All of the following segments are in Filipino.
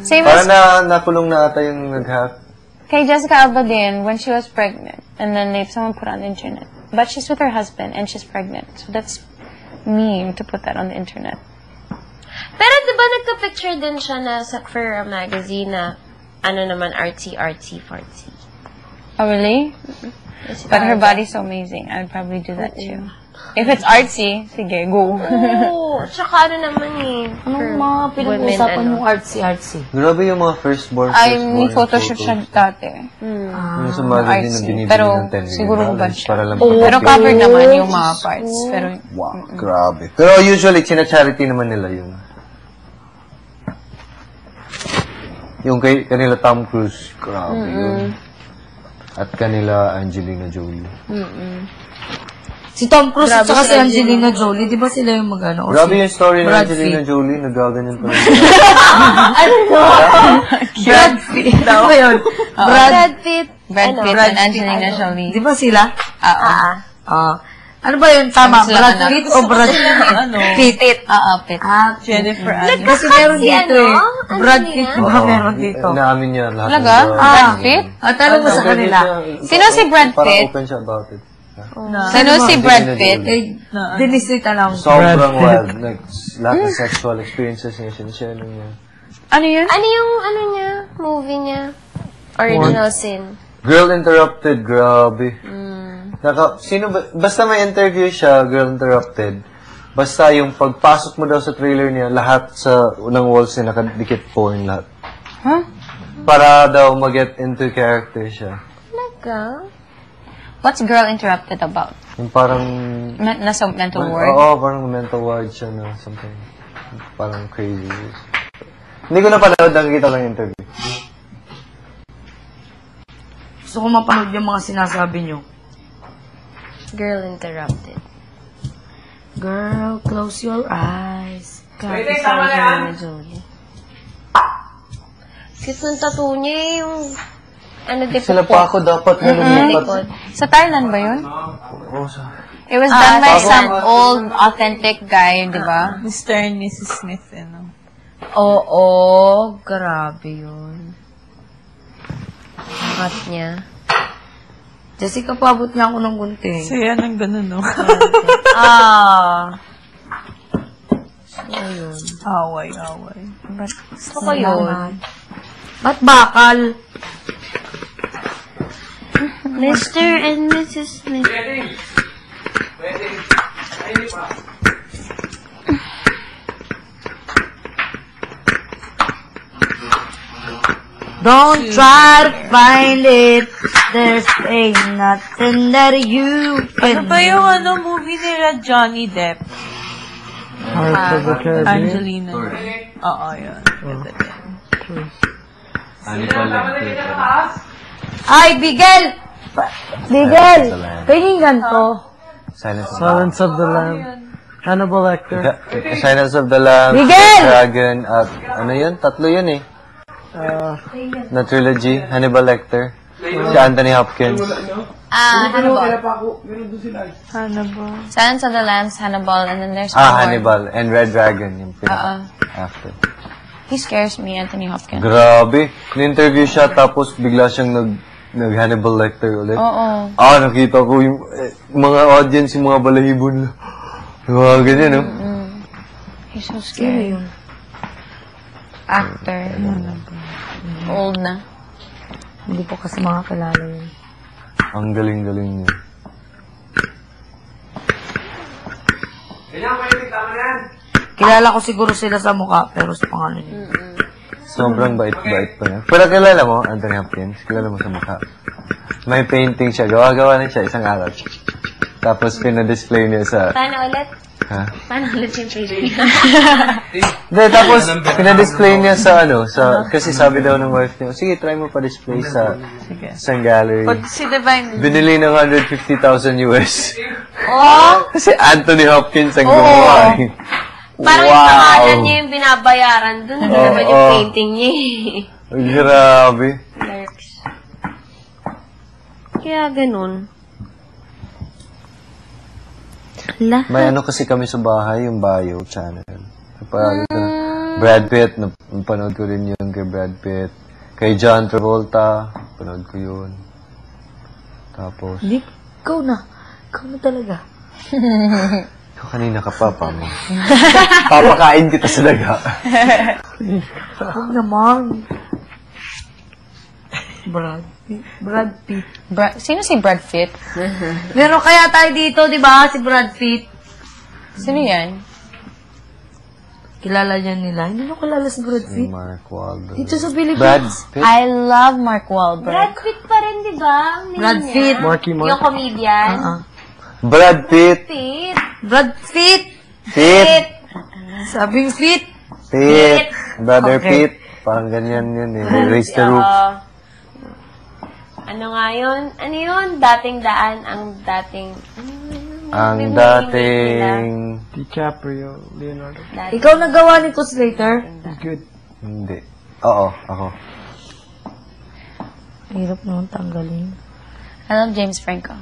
Same Parang nakulong na ata yung nag-hack. Kay Jessica Alba din, when she was pregnant, and then someone put on the internet. But she's with her husband, and she's pregnant. So that's mean to put that on the internet. Pero diba nagka-picture din siya na for a magazine na ano naman, artsy-fartsy. Oh, really? But her body's so amazing. I would probably do that too. If it's artsy, sige, go. Oo. Tsaka ano naman eh. Anong mga pinag-uusapan yung artsy-artsy? Grabe yung mga firstborn. Ay, may photoshoot siya dati. Yung sa magazine na binibili pero ng 10 million. siguro ba siya? Pero covered naman yung mga parts. Pero, wow, grabe. Pero usually, china-charity naman nila yun. Yung kanila Tom Cruise, grabe yun. At kanila Angelina Jolie. Si Tom Cruise at saka si Angelina Jolie, di ba sila yung mag-ano? Grabe yung story ng Angelina Jolie, nagaganyan pa rin. Ano? Brad Pitt. Ano ba yun? Brad Pitt and Angelina Jolie. Di ba sila? Ano ba yun? Tama, Brad Pitt o Brad Pitt? Pitt. Jennifer Aniston. Kasi meron dito eh. Brad Pitt ba meron dito? Naamin niya lahat. Talaga? Brad Pitt? Tanong mo sa kanila. Sino si Brad Pitt? Parang open siya about it. Sino si Brad Pitt? Dinisita lang. Sobrang wild. Lahat ng sexual experiences niya, sinishare niya. Ano yun? Ano yung niya? Movie niya? Original Sin. Girl Interrupted, grabe. Basta may interview siya, Girl Interrupted, basta yung pagpasok mo daw sa trailer niya, lahat ng walls niya nakadikit porn lahat. Huh? Para daw mag-get into character siya. Talaga? What's Girl Interrupted about? Yung parang... Nasa mental ward? Oo, parang mental ward siya na something. Parang crazy. Hindi ko napanood, nakikita lang yung interview. Gusto ko mapanood yung mga sinasabi nyo. Girl Interrupted. Girl, close your eyes. Wait, tama na yan! Cute ng tattoo niya eh, yung... Sila pa ako dapat na lumipat. Sa Thailand ba yun? Oo, It was done by some old, authentic guy, di ba? Mr. and Mrs. Smith, ano? Oo, grabe yun. Angat niya. Jessica, pabot niya ako ng gunting. So, yan ang ganun, no? Ayun. Away. Gusto ko yun. Ba't bakal? Mr. and Mrs. Smith. Don't try to find it. There's ain't nothing that you can Ano ba yung movie nila Johnny Depp? Angelina. Oo, yun. Ganda din. Ay, Bigel! Bigel! Pahingin ganito. Silence of the Lamb. Hannibal Lecter. Silence of the Lamb, Miguel! Dragon, at ano yun? Tatlo yun eh. Na trilogy, Hannibal Lecter. Si Anthony Hopkins. Hannibal. Hannibal. Silence of the Lambs, Hannibal, and then there's one more. Hannibal. And Red Dragon. Yung after. He scares me, Anthony Hopkins. Grabe. Ni-interview siya, tapos bigla siyang nag-Hannibal Lecter ulit. Oo. Nakita ko yung mga audience, yung mga balahibon. Yung mga ganyan, no? He's so scary. Actor. Old na. Hindi po kasi mga kilala yun. Ang galing-galing niya. Kilala ko siguro sila sa mukha, pero sa pangalan yun. Sobrang bait-bait pa niya. Pero kilala mo, Anthony Hopkins, kilala mo sa mukha. May painting siya. Gawa-gawa na siya isang araw. Tapos pinadisplay niya sa... Paano ulit? Ha? Paano ulit yung painting? Hindi, tapos pinadisplay niya sa kasi sabi daw ng wife niya, sige, try mo pa-display sa isang gallery. Pag si Divine... Binili ng $150,000 US. Oh! Kasi Anthony Hopkins ang gumawa. Parang yung pangalan niya yung binabayaran. Doon na naman yung painting niya eh. Grabe. Clerks. Kaya ganun. May kasi kami sa bahay, yung Bio channel. Kapag Brad Pitt, napanood ko rin yun kay Brad Pitt. Kay John Travolta, napanood ko yun. Tapos, Hindi, ikaw na. Ikaw na talaga. ikaw kanina ka pa mo. Papakain kita sa daga. Huwag naman. Brad Pitt. Brad Pitt. Sino si Brad Pitt? Meron kaya tayo dito, di ba? Si Brad Pitt. Sino yan? Kilala niya nila. Hindi mo kilala si Brad Pitt. Mark Wahlberg. Dito sa Brad Philippines. Pitt? I love Mark Wahlberg. Brad Pitt pa rin, di ba? Ang name Brad niya. Pitt. Marky Yung Mark. comedian. Brad Pitt. Pitt. Brad Pitt. Pitt. Sabing Pitt. Pitt. Brother Okay. Pitt. Parang ganyan yun eh. Raise the roof. Ano nga yun? Ano yun? Dating daan. Ang dating... Ang dating... DiCaprio, Leonardo. Ikaw nagawa nito, Slater? Good. Hindi. Oo, ako. Hirap naman tanggalin. I love James Franco.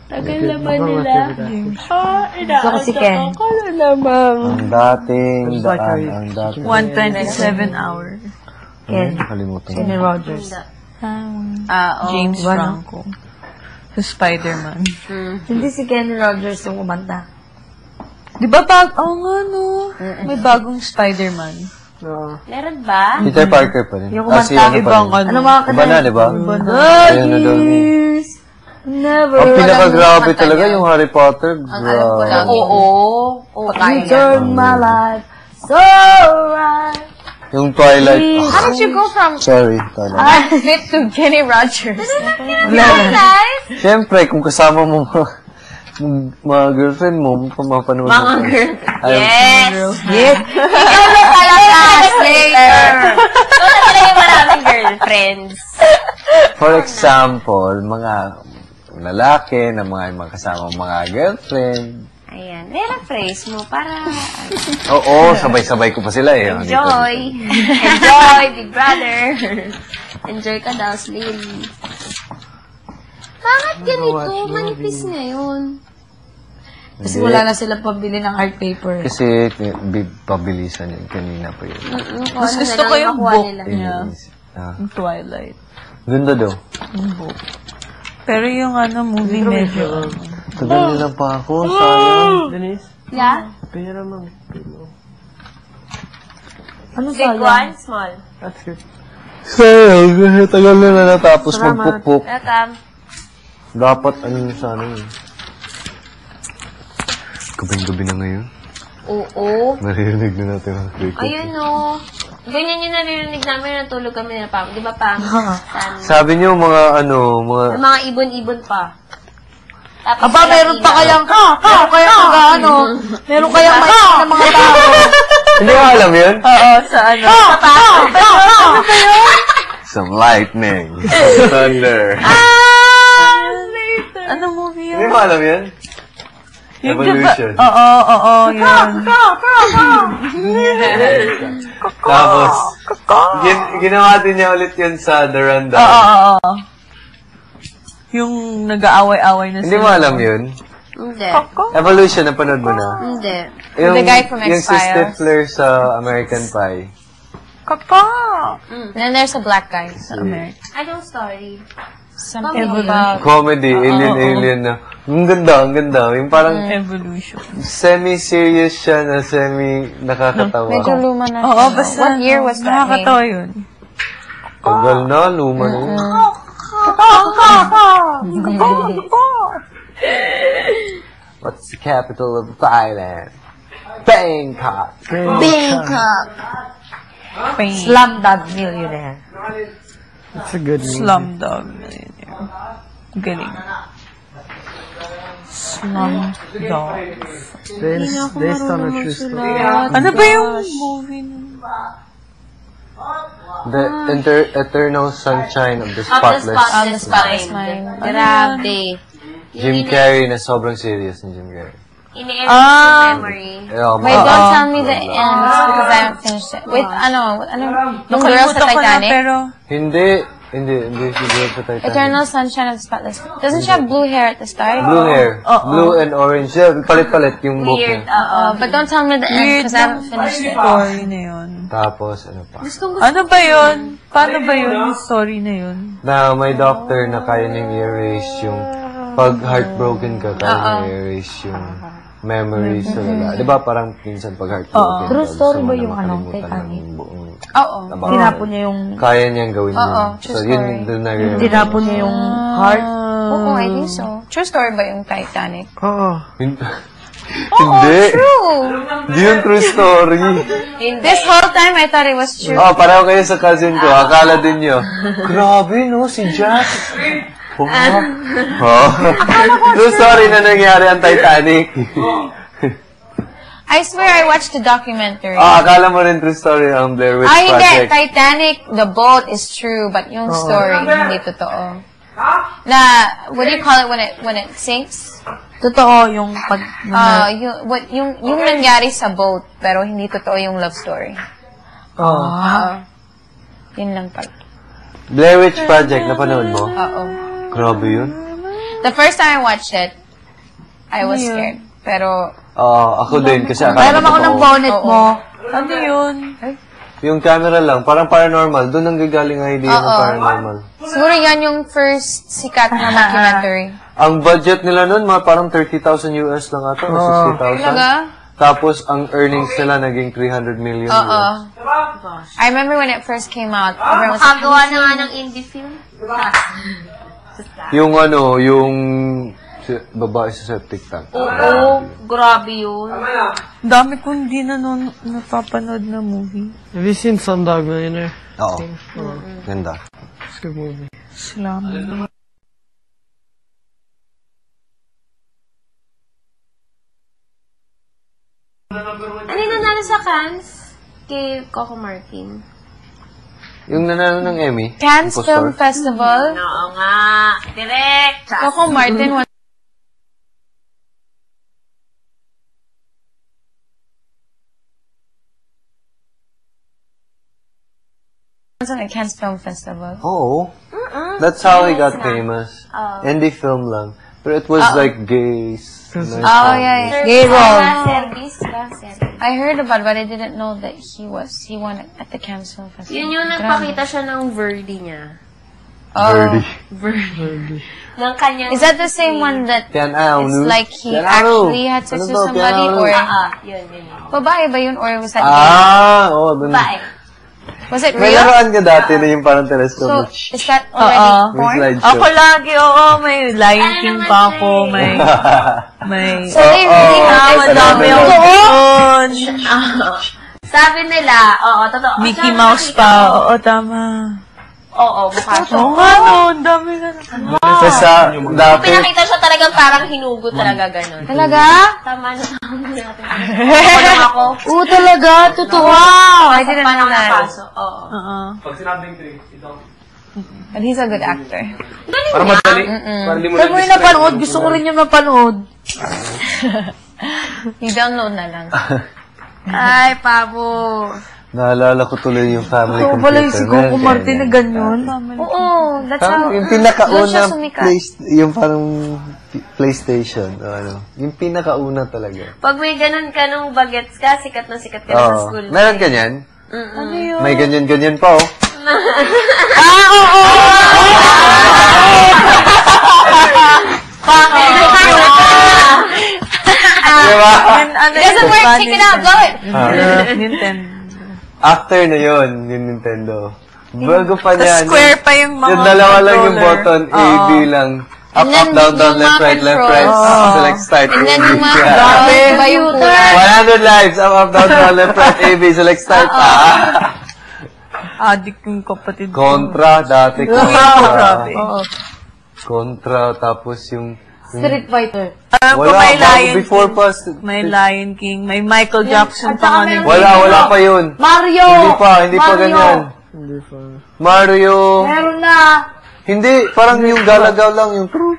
Tagal naman Mukhang nila. my favorite actor. Ito kasi Ken. Ang dating daan. Ang dating... 127 hours. Ken. Nakalimutan ko. Kenny Rogers. James Wala. Franco. Sa Spider-Man. Hindi si Kenny Rogers yung kumanta. Di ba nga no. May bagong Spider-Man. Meron ba? Peter Parker pa rin. Yung Ah, si kumanta. ano pa Ibang rin. ano. Ano mga Iba na, di ba? Ayun na daw ni... years, never Ang pinakagrabe kanta talaga niya. yung Harry Potter. Ang alam ko lang. Oo. you turned my life so right. Yung Twilight. How did you go from Sorry, Twilight. Brad Pitt to Kenny Rogers? Siyempre, kung kasama mo mga girlfriend mo, mapanood Mga mo. girl. Yes! Yes. Ikaw na talaga, Slater. Ikaw na talaga yung maraming girlfriends. For example, mga lalaki na mga kasama mga girlfriend. Ayan. Rephrase mo para Oo, sabay-sabay ko pa sila eh. enjoy. Enjoy, big brother. Enjoy ka daw, Slim. Bakit ganito? Manipis ngayon. Kasi wala na silang pambili ng art paper. Kasi big pabilisan yun. Kanina pa yun. Mas gusto ko yung book niya. Ah, Yung Twilight. ganda daw. Yung book. Pero yung movie medyo... Tagal nila pa ako. Sayang. Denise, Yeah? pera mo. Ano Big sayang? one, small. That's good. Sayang. Tagal nila natapos magpukpuk. Welcome. Dapat ano sana yun. Gabing-gabi na ngayon. Oo. Naririnig na natin ang cricket. Ayun o. Ganyan yung naririnig namin, natulog kami na Pam. Di ba, Pam? Sabi niyo mga ano, mga... Mga ibon-ibon pa. Tapos Aba, meron pa kayang meron kayang ano, meron kayang maitim na mga tao. Hindi mo alam yun? Oo, sa ano. Some lightning. Thunder. Ano movie Hindi yun? mo alam yun? Evolution. Oo, yun. Tapos, ginawa din niya ulit yun sa The Rundown. Oo. Yung nag-aaway-aaway na Hindi mo alam yun? Hindi. Evolution, napanood mo na? Hindi. Yung, The guy from yung si X-Files. Stifler sa American Pie. And then there's a black guy. Anong story? Something about... Comedy, alien na. Ang ganda. Yung parang Evolution. semi-serious siya na semi-nakakatawa. Medyo luma na. Oo, siya. basta What year was that made? nakakatawa yun. Tagal na, luma na yun. What's the capital of Thailand? Bangkok. Bangkok. Pain. Slumdog Millionaire. It's a good movie. Slumdog Millionaire. Galing. Slumdog. Based on a true story. Ano ba yung movie nun? The Eternal Sunshine of the Of the Spotless. Spotless Mind. Grabe. Jim Carrey na sobrang serious ni Jim Carrey. Ini-edit yung memory. Wait, don't tell me the ends because I haven't finished it. Wait, yung girl sa Nakalimutan ko na, Titanic? pero... Hindi. Hindi siguro sa Titanic. Eternal Sunshine of the Spotless. Doesn't she have blue hair at the start? Blue hair. Blue and orange. Yeah, palit-palit yung buhok niya. But don't tell me the end because I haven't finished it. Story na yun. Tapos, ano pa? Ano ba yun? Paano ba yun? Yung story na yun? Na may doctor na kaya niyang i-erase yung pag heartbroken ka, kaya niyang i-erase yung memories sa lala. Di ba parang minsan pag heartbroken ka, True story gusto mo ba na yung ano, makalimutan Titanic? ng buong Oo. trabaho. Tinapon niya yung, Kaya niyang gawin yun. true So, yun story. doon na tinapon niya yung heart. Oo, I think so. True story ba yung Titanic? Oo. Hindi. True! Hindi yung true story. This whole time I thought it was true. Oh, pareho kayo sa cousin ko. Akala din niyo. Grabe, no? Si Jack. Oh. True story na nangyari ang Titanic. I swear I watched the documentary. Akala mo rin true story ang Blair Witch Ay, hindi. Project. Titanic, the boat is true, but yung story, hindi totoo. Na, what do you call it when it sinks? Totoo yung pag... Yung nangyari sa boat, pero hindi totoo yung love story. Yun lang pag. Blair Witch Project, napanood mo? Oo. Grabe yun. The first time I watched it, I was scared. Pero, Ako din, kasi akala Meron ko ako ng totoo. bonnet mo. Ano yun? Yung camera lang, parang paranormal. Doon ang gagaling ang idea ng paranormal. siguro yan yung first sikat na documentary. Ang budget nila nun, parang 30,000 US lang ata, o 60,000. Talaga? Tapos, ang earnings nila naging 300 million US. I remember when it first came out, everyone was like, Nakagawa na nga ng indie film. Yung babae sa septic tank. Oo, grabe yun. Dami kong di na napapanood na movie. Have you seen Slumdog Millionaire? Oo. Ganda. It's a good movie. Salamat. Ano yung nanalo sa Cannes? Kay Coco Martin. Yung nanalo ng Emmy. Cannes Impostor. Film Festival. Oo nga. Direct. Coco Martin won on the Cannes Film Festival. Oo. That's how he got famous. Indie film lang. Pero it was like gays. Oh, yeah. Gay roll. Service ba? Service. I heard about it, but I didn't know that he won it at the Cannes Film Festival. Yun yung nagpakita siya ng Verdi niya. Birdie. Ng kanyang... Is that the same one that Yan, it's like he actually had sex with somebody or Yun, yun. babae ba yun or was that Oo. Dun. Bae. was it May real? laruan ka dati na yung parang So, telescope. is that already May porn? slideshow. Ako lagi, may Lion King pa ako, may... So they really have Madami ako doon. Sabi nila, oo, totoo. Mickey Saan Mouse nakita pa. mo? Oo, tama. Oo, mukha siya. Oo nga, no. Ang dami na. Kasi dati, Pinakita siya talagang parang hinugot talaga ganun. Talaga? Tama na natin. Ako lang ako. Oo, talaga. Totoo. I didn't know that. Kaso, oo. But he's a good actor. parang madali. Parang di mo Saan mo yung napanood? Gusto ko rin yung mapanood. I-download na lang. Ay, Pabo. Naalala ko tuloy yung family Oo computer. pala yung si Coco Martin na ganyan. Oo, that's how... Yung doon pinakauna, siya sumikat. yung parang PlayStation. O ano. Yung pinakauna talaga. Pag may ganun ka nung bagets ka, sikat na sikat ka na sa Oo. school. Meron ganyan? Ano yun? May ganyan-ganyan pa, oh. Diba? It doesn't work, check it out, blow it! Nintendo. After na yun, yung Nintendo. Bago pa niyan. Square pa yung mga Yung dalawa lang yung controller. button, A, B lang. Up, And then up, down, down, yung left, mga right, left, right. controls. Select start, And then A, B. yung mga Yeah. controls, iba yung kulay. 100 lives, up, down, down, left, right, A, B. Select start. Adik yung kapatid ko. Contra, dati Grabe. Contra, tapos yung... Street Fighter. Alam ko Wala, may bago Lion before pa. May Lion King, may Michael Jackson pa nga. Wala pa yun. Mario! Hindi pa ganyan. Mario. Meron na. Hindi, parang yung galagaw lang, yung true.